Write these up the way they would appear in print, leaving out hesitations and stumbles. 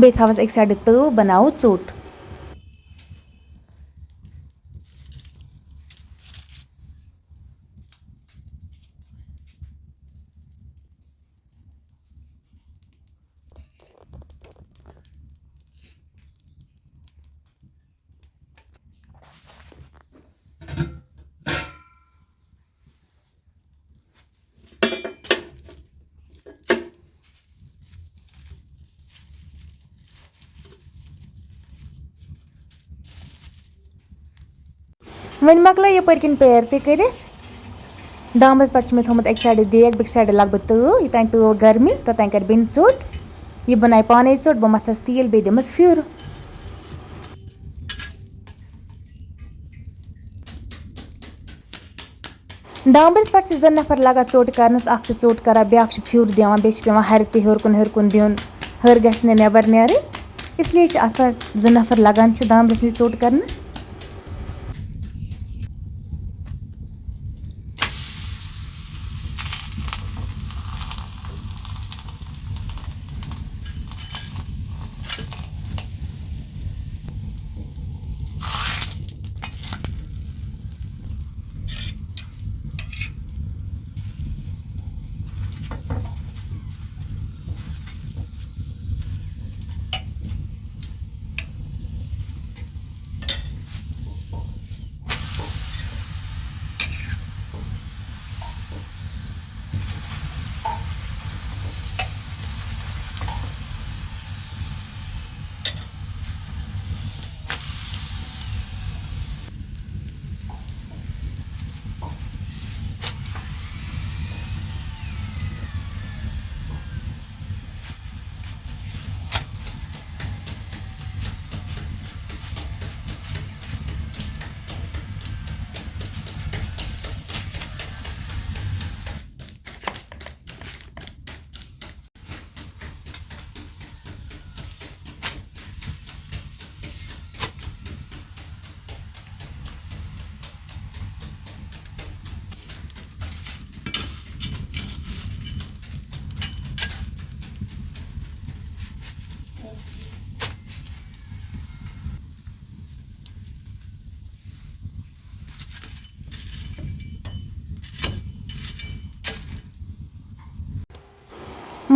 بیٚیہِ تھاوَس أکۍ سایڈٕ تٲو بَناوو ژوٚٹ. وۄنۍ مۄکلٲے یَپٲرۍ کِنۍ پیر تہِ کٔرِتھ. دامبرِس پٮ۪ٹھ چھُ مےٚ تھوٚمُت اَکہِ سایڈٕ دیگ بیٚکہِ سایڈٕ لاگہٕ بہٕ تٲو. یوٚتانۍ تٲو گرمی توٚتانۍ کَرِ بیٚنہِ ژوٚٹ. یہِ بَنایہِ پانَے ژوٚٹ. بہٕ مَتھَس تیٖل بیٚیہِ دِمَس پھیُر. دامبرِس پٮ۪ٹھ چھِ 2 نفر لگان ژوٚٹ کَرنَس. اَکھ چھِ ژوٚٹ کَران بیٛاکھ چھِ پھیُر دِوان. بیٚیہِ چھِ پٮ۪وان ہَرِ تہِ ہیوٚر کُن دیُن. ہَر گژھِ نہٕ نٮ۪بر نیرٕنۍ. اِسلیے چھِ اَتھ پٮ۪ٹھ 2 نفر لگان چھِ دامبرِس نِش ژوٚٹ کَرنَس.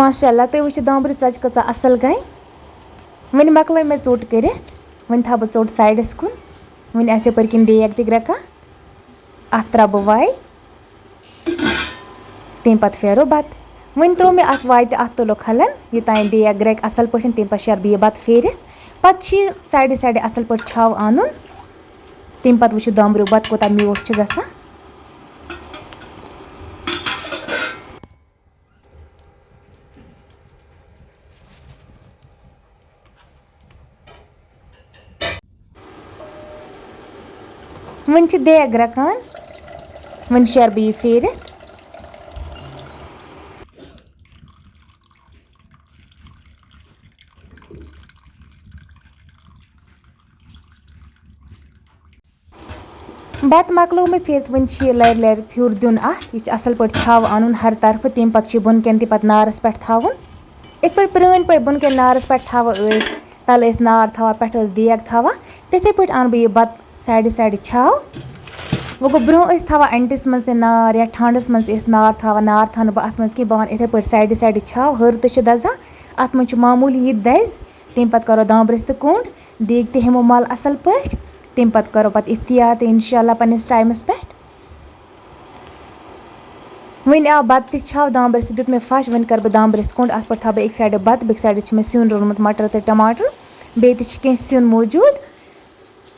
ماشاءاللہ تُہۍ وٕچھِو دامبرِس ژۄچہِ کۭژاہ اَصٕل گٔے. وۄنۍ مۄکلٲے مےٚ ژوٚٹ کٔرِتھ. وۄنۍ تھاو بہٕ ژوٚٹ سایڈَس کُن. وۄنۍ آسہِ یَپٲرۍ کِنۍ دیگ تہِ گرٛٮ۪کان. اَتھ ترٛاوٕ بہٕ واے. تمہِ پَتہٕ پھیرو بَتہٕ. وۄنۍ ترٛوو مےٚ اَتھ واے تہِ اَتھ تُلو کھَلَن یوٚتانۍ دیگ گرٛٮ۪کہِ اَصٕل پٲٹھۍ. تمہِ پَتہٕ شیرٕ بہٕ یہِ بَتہٕ پھیرِتھ. پَتہٕ چھِ یہِ سایڈٕ سایڈٕ اَصٕل پٲٹھۍ چھاو اَنُن. تمہِ پَتہٕ وٕچھِو دامبریُک بَتہٕ کوٗتاہ میوٗٹھ چھُ گژھان. وۄنۍ چھِ دیگ گرٛٮ۪کان. وۄنۍ شیرٕ بہٕ یہِ پھیرِتھ. بَتہٕ مۄکلوو مےٚ پھیرِتھ. وۄنۍ چھِ یہِ لَرِ لَرِ پھیُر دیُن اَتھ. یہِ چھِ اَصٕل پٲٹھۍ چھاو اَنُن ہر طرفہٕ. تمہِ پَتہٕ چھِ یہِ بۄنہٕ کَنۍ تہِ پَتہٕ نارَس پٮ۪ٹھ تھاوُن. یِتھ پٲٹھۍ پرٛٲنۍ پٲٹھۍ بۄنہٕ کَنۍ نارَس پٮ۪ٹھ تھاوان ٲسۍ. تَلہٕ ٲسۍ نار تھاوان پٮ۪ٹھٕ ٲس دیگ تھاوان. تِتھَے پٲٹھۍ اَنہٕ بہٕ یہِ بَتہٕ سایڈٕ سایڈٕ چھاو. وۄنۍ گوٚو برٛونٛہہ ٲسۍ تھاوان اَنٹِس منٛز تہِ نار یا ٹھانٛڈَس منٛز تہِ ٲسۍ نار تھاوان. نار تھاونہٕ بہٕ اَتھ منٛز کینٛہہ. بہٕ وَنہٕ یِتھَے پٲٹھۍ سایڈٕ سایڈٕ چھاو. ہَر تہِ چھِ دَزان. اَتھ منٛز چھُ معموٗلی یہِ تہِ دَزِ. تمہِ پَتہٕ کَرو دامبرِس تہِ کوٚنٛڈ. دیگ تہِ ہٮ۪مو مَل اَصٕل پٲٹھۍ. تمہِ پَتہٕ کَرو پَتہٕ اِفتِیار تہِ اِنشاء اللہ پنٛنِس ٹایمَس پٮ۪ٹھ. وۄنۍ آو بَتہٕ تہِ چھاو. دامبرِس تہِ دیُت مےٚ پھَش. وۄنۍ کَرٕ بہٕ دامبرِس کوٚنٛڈ. اَتھ پٮ۪ٹھ تھاو بہٕ أکۍ سایڈٕ بَتہٕ. بیٚکہِ سایڈٕ چھِ مےٚ سیُن روٚنمُت مَٹر تہٕ ٹماٹر. بیٚیہِ تہِ چھِ کینٛہہ سیُن موٗجوٗد.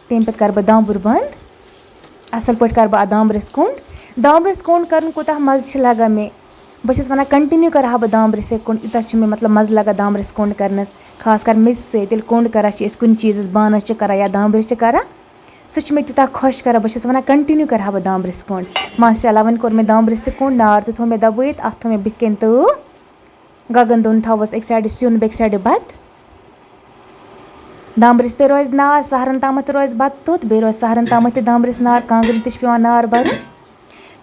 تمہِ پَتہٕ کَرٕ بہٕ دامبُر بنٛد. اَصٕل پٲٹھۍ کَرٕ بہٕ اَتھ دامبرِس کوٚنٛڈ. دامبرِس کوٚنٛڈ کَرُن کوٗتاہ مَزٕ چھِ لگان مےٚ. بہٕ چھَس وَنان کَنٹِنیوٗ کَرٕ ہا بہٕ دامبرِسے کوٚنٛڈ. یوٗتاہ چھِ مےٚ مطلب مَزٕ لگان دامبرِس کوٚنٛڈ کَرنَس. خاص کَر میٚژِ سۭتۍ. ییٚلہِ کوٚنٛڈ کَران چھِ أسۍ کُنہِ چیٖزَس بانَس چھِ کَران یا دامبرِس چھِ کَران. سُہ چھِ مےٚ تیوٗتاہ خۄش کَران. بہٕ چھَس وَنان کَنٹِنیوٗ کَرٕ ہا بہٕ دامبرِس کوٚنٛڈ. ماشاء اللہ وۄنۍ کوٚر مےٚ دامبرِس تہِ کوٚنٛڈ. نار تہِ تھوٚو مےٚ دَبٲیِتھ. اَتھ تھوٚو مےٚ بٕتھِ کَنۍ تٲو. گگن دوٚن تھاووس أکۍ سایڈٕ سیُن بیٚکہِ سایڈٕ بَتہٕ. دامبرِس تہِ روزِ نار. سہرَن تامَتھ تہِ روزِ بَتہٕ توٚت. بیٚیہِ روزِ سہرَن تامَتھ تہِ دامبرِس نار. کانٛگرِ تہِ چھِ پٮ۪وان نار بَرُن.